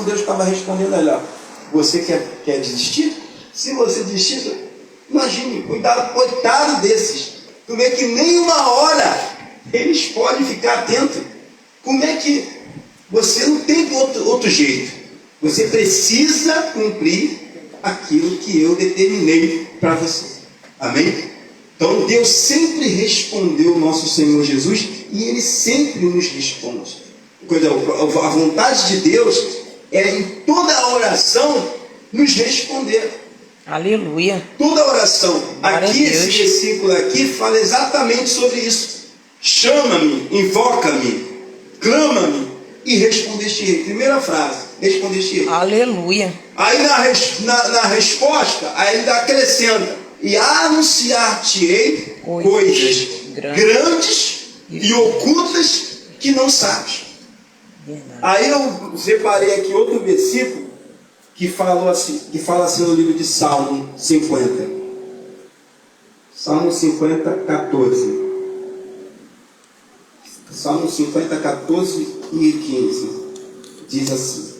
Deus estava respondendo ali, ó, você quer desistir? Se você desistir, imagine, coitado desses. Como é que nem uma hora eles podem ficar atentos? Como é que você não tem outro jeito? Você precisa cumprir aquilo que eu determinei para você. Amém? Então Deus sempre respondeu o nosso Senhor Jesus e Ele sempre nos responde. A vontade de Deus é em toda oração nos responder. Aleluia. Toda oração. Aqui, esse versículo aqui fala exatamente sobre isso. Chama-me, invoca-me, clama-me e respondeste-ei. Primeira frase, respondeste-ei. Aleluia. Aí na resposta, aí ele acrescenta: e anunciar-te-ei coisas grandes e ocultas que não sabes. Verdade. Aí eu separei aqui outro versículo que fala assim no livro de Salmo 50. Salmo 50, 14. Salmo 50, 14 e 15. Diz assim: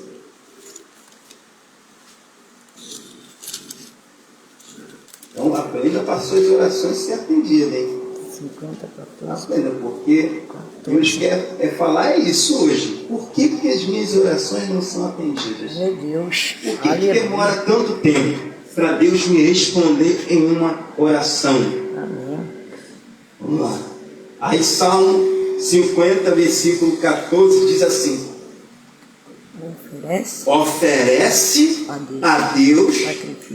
então aprenda para suas orações ser atendidas, hein? 50, 14. Aprenda, porque Deus quer falar isso hoje. Por que as minhas orações não são atendidas? Meu Deus. Por que demora tanto tempo para Deus me responder em uma oração? Amém. Vamos lá. Aí Salmo 50, versículo 14 diz assim: oferece a Deus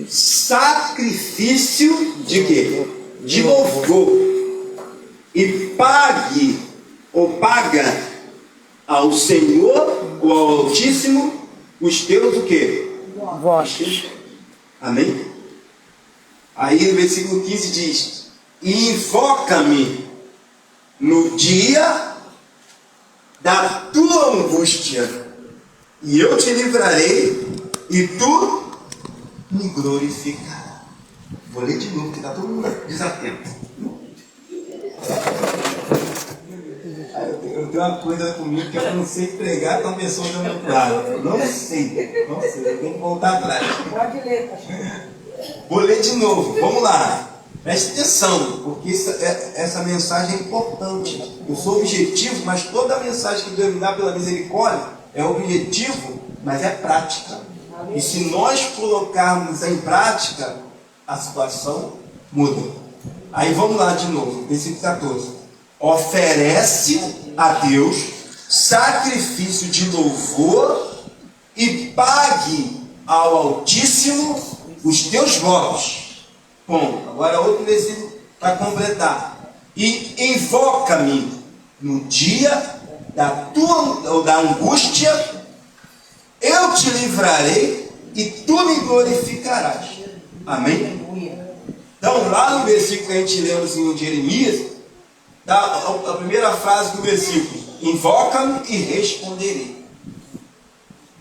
sacrifício de quê? De louvor. E pague ou paga ao Senhor ou ao Altíssimo os teus o quê? Votos. Amém? Aí no versículo 15 diz: invoca-me no dia da tua angústia, e eu te livrarei, e tu me glorificarás. Vou ler de novo, porque está todo mundo desatento. Eu tenho uma coisa comigo que eu não sei pregar, então a pessoa do meu lado. Não sei, eu tenho que voltar atrás. Pode ler, pastor. Vou ler de novo, vamos lá. Preste atenção, porque essa mensagem é importante. Eu sou objetivo, mas toda a mensagem que Deus me dá pela misericórdia é objetivo, mas é prática. E se nós colocarmos em prática, a situação muda. Aí vamos lá de novo, versículo 14. Oferece a Deus sacrifício de louvor e pague ao Altíssimo os teus votos. Bom, agora outro versículo para completar. E invoca-me no dia da angústia, eu te livrarei e tu me glorificarás. Amém? Então, lá no versículo que a gente leu em Jeremias, a primeira frase do versículo: invoca-me e responderei.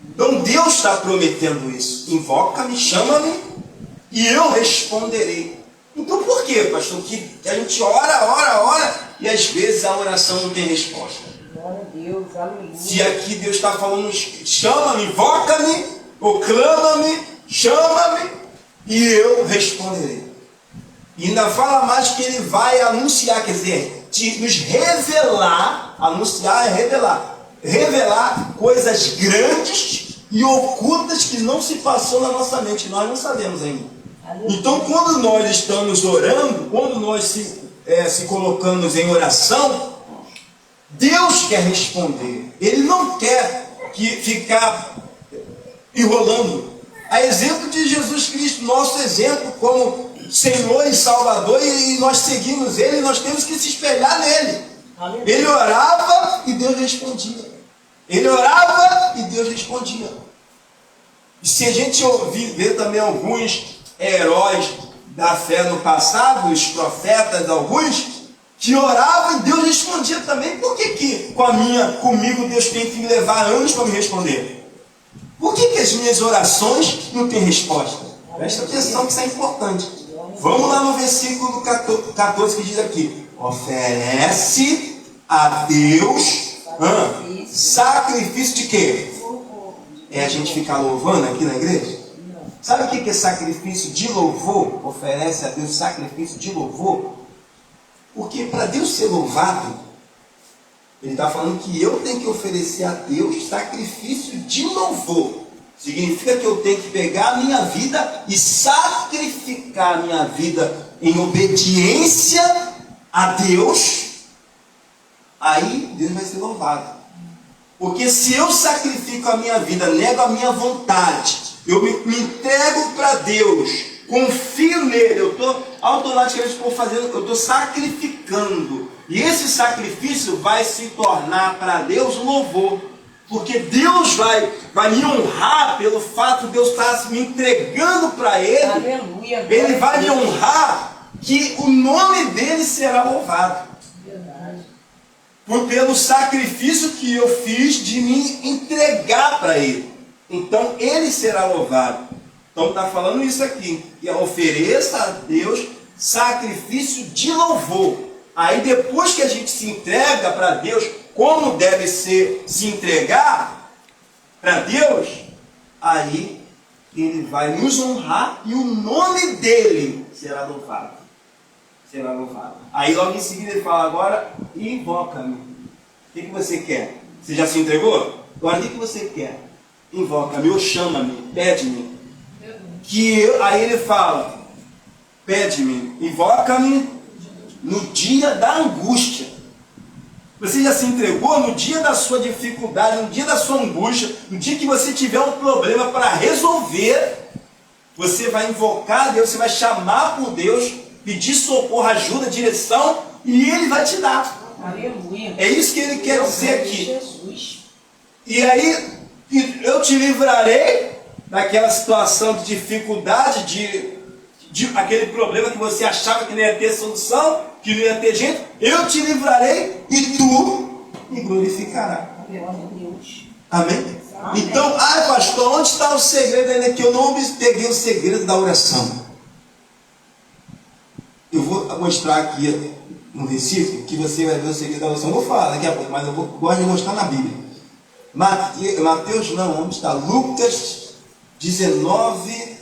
Então Deus está prometendo isso: invoca-me, chama-me e eu responderei. Então por quê, pastor? Que a gente ora e às vezes a oração não tem resposta. Glória a Deus, aleluia. Se aqui Deus está falando: chama-me, invoca-me, ou clama-me, chama-me e eu responderei. E ainda fala mais que ele vai anunciar, quer dizer, nos revelar. Anunciar é revelar coisas grandes e ocultas que não se passou na nossa mente, nós não sabemos ainda. Então, quando nós estamos orando, quando nós se colocamos em oração, Deus quer responder. Ele não quer ficar enrolando. A exemplo de Jesus Cristo, nosso exemplo como Senhor e Salvador, e nós seguimos Ele, nós temos que se espelhar nele. Ele orava e Deus respondia. Ele orava e Deus respondia. E se a gente ver também alguns heróis da fé no passado, os profetas, alguns, que oravam e Deus respondia também. Por que comigo Deus tem que me levar anos para me responder? Por que as minhas orações não têm resposta? Presta atenção que isso é importante. Vamos lá no versículo 14 que diz aqui: oferece a Deus sacrifício de quê? é a gente ficar louvando aqui na igreja? Sabe o que é sacrifício de louvor? Oferece a Deus sacrifício de louvor? Porque para Deus ser louvado, Ele está falando que eu tenho que oferecer a Deus sacrifício de louvor. Significa que eu tenho que pegar a minha vida e sacrificar a minha vida em obediência a Deus. Aí Deus vai ser louvado. Porque se eu sacrifico a minha vida, nego a minha vontade, eu me entrego para Deus, confio nele, eu estou automaticamente eu estou sacrificando. E esse sacrifício vai se tornar para Deus um louvor. Porque Deus vai me honrar pelo fato de Deus estar me entregando para Ele. Aleluia. Ele vai me honrar que o nome dele será louvado. Verdade. Pelo sacrifício que eu fiz de me entregar para Ele. Então Ele será louvado. Então está falando isso aqui. E ofereça a Deus sacrifício de louvor. Aí depois que a gente se entrega para Deus, como deve ser se entregar para Deus, aí Ele vai nos honrar e o nome dele será louvado. Será louvado. Aí logo em seguida ele fala, agora invoca-me. O que você quer? Você já se entregou? Agora o que você quer? Invoca-me ou chama-me, pede-me. Aí ele fala, pede-me, invoca-me no dia da angústia. Você já se entregou no dia da sua dificuldade, no dia da sua angústia, no dia que você tiver um problema para resolver, você vai invocar Deus, você vai chamar por Deus, pedir socorro, ajuda, direção, e Ele vai te dar. Aleluia. É isso que Ele quer dizer aqui. Jesus. E aí, eu te livrarei daquela situação de dificuldade, de aquele problema que você achava que não ia ter solução, que não ia ter jeito, eu te livrarei e tu me glorificarás. Deus. Amém? Amém. Então, pastor, onde está o segredo ainda que eu não peguei o segredo da oração? Eu vou mostrar aqui um versículo que você vai ver o segredo da oração. Eu vou falar daqui a pouco, mas eu gosto de mostrar na Bíblia. Mateus não, onde está? Lucas 19.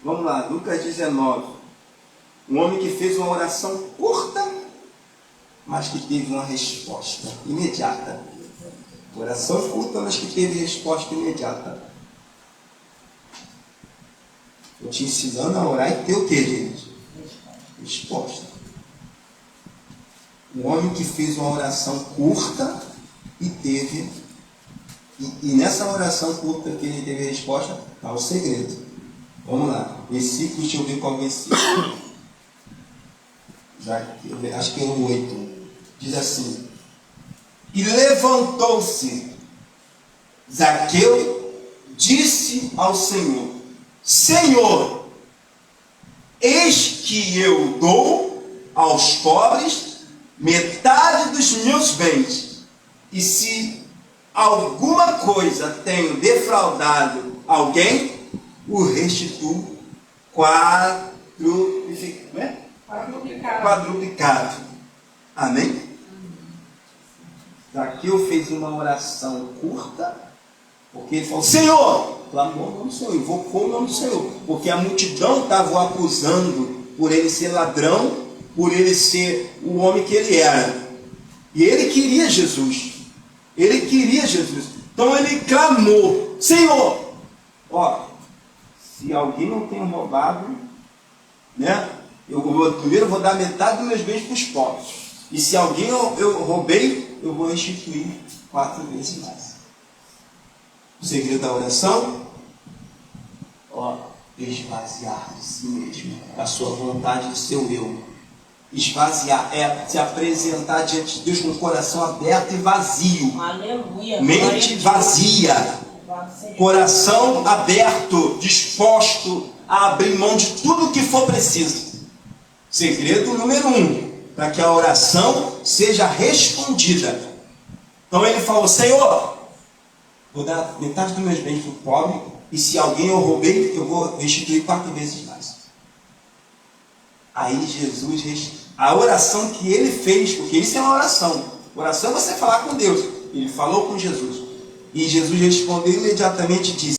Vamos lá, Lucas 19. Um homem que fez uma oração curta, mas que teve uma resposta imediata. Oração curta, mas que teve resposta imediata. Estou te ensinando a orar e ter o que, gente? Resposta. Um homem que fez uma oração curta e teve. E nessa oração curta que ele teve resposta, está o segredo. Vamos lá. Versículo, deixa eu ver qual versículo. Acho que é o 8. Diz assim: e levantou-se Zaqueu, disse ao Senhor: Senhor, eis que eu dou aos pobres metade dos meus bens, e se alguma coisa tenho defraudado alguém, o restituo quadruplicado. Amém? Zaqueu fez uma oração curta, porque ele falou: Senhor, clamou o nome do Senhor, invocou o nome do Senhor, porque a multidão estava o acusando por ele ser ladrão, por ele ser o homem que ele era. E ele queria Jesus. Ele queria Jesus. Então ele clamou: Senhor, se alguém não tem roubado, né? Primeiro vou dar metade dos meus bens para os pobres. E se alguém eu roubei, eu vou restituir 4 vezes mais. O segredo da oração, esvaziar de si mesmo, da sua vontade, do seu eu. Esvaziar é se apresentar diante de Deus com o coração aberto e vazio. Aleluia. Mente vazia. Coração aberto, disposto a abrir mão de tudo que for preciso. Segredo número 1, para que a oração seja respondida. Então ele falou: Senhor, vou dar metade dos meus bens para o pobre, e se alguém eu roubei, eu vou restituir 4 vezes mais. Aí Jesus, a oração que ele fez, porque isso é uma oração. Oração é você falar com Deus. Ele falou com Jesus. E Jesus respondeu imediatamente e disse: